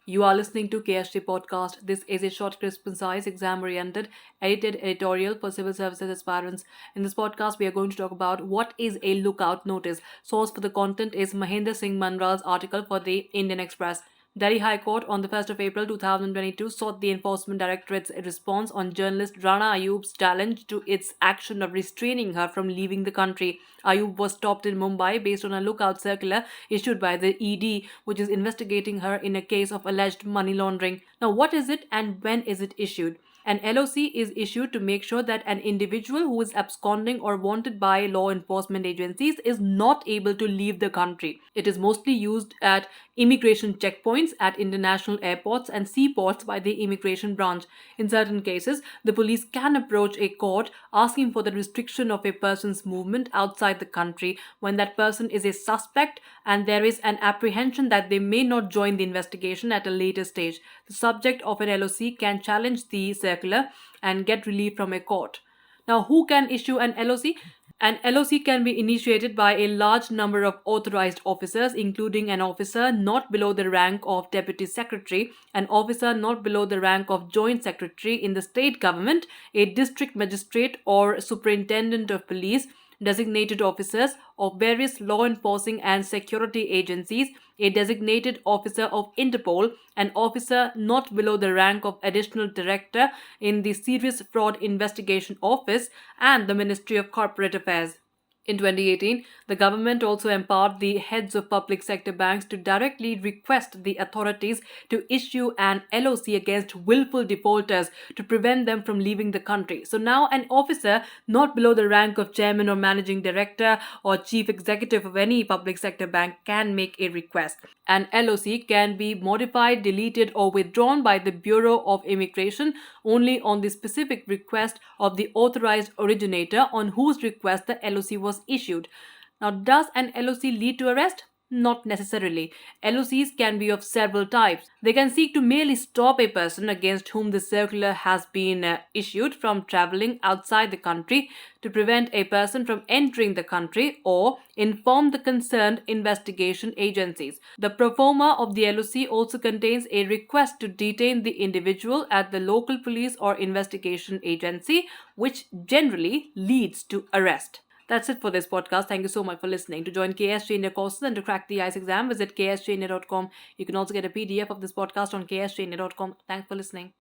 You are listening to KSG Podcast. This is a short, crisp, concise, exam-oriented, edited editorial for civil services aspirants. In this podcast, we are going to talk about what is a lookout notice. Source for the content is Mahendra Singh Manral's article for the Indian Express. Delhi High Court on the 1st of April 2022 sought the Enforcement Directorate's response on journalist Rana Ayub's challenge to its action of restraining her from leaving the country. Ayub was stopped in Mumbai based on a lookout circular issued by the ED, which is investigating her in a case of alleged money laundering. Now, what is it and when is it issued? An LOC is issued to make sure that an individual who is absconding or wanted by law enforcement agencies is not able to leave the country. It is mostly used at immigration checkpoints at international airports and seaports by the immigration branch. In certain cases, the police can approach a court asking for the restriction of a person's movement outside the country when that person is a suspect and there is an apprehension that they may not join the investigation at a later stage. The subject of an LOC can challenge the circular and get relief from a court. Now, who can issue an LOC? An LOC can be initiated by a large number of authorized officers, including an officer not below the rank of Deputy Secretary, an officer not below the rank of Joint Secretary in the state government, a district magistrate or superintendent of police, designated officers of various law enforcing and security agencies, a designated officer of Interpol, an officer not below the rank of additional director in the Serious Fraud Investigation Office, and the Ministry of Corporate Affairs. In 2018, the government also empowered the heads of public sector banks to directly request the authorities to issue an LOC against willful defaulters to prevent them from leaving the country. So now an officer not below the rank of chairman or managing director or chief executive of any public sector bank can make a request. An LOC can be modified, deleted, or withdrawn by the Bureau of Immigration only on the specific request of the authorized originator on whose request the LOC was issued. Now, does an LOC lead to arrest? Not necessarily. LOCs can be of several types. They can seek to merely stop a person against whom the circular has been issued from traveling outside the country, to prevent a person from entering the country, or inform the concerned investigation agencies. The proforma of the LOC also contains a request to detain the individual at the local police or investigation agency, which generally leads to arrest. That's it for this podcast. Thank you so much for listening. To join KSG India courses and to crack the ICE exam, visit ksgindia.com. You can also get a PDF of this podcast on ksgindia.com. Thanks for listening.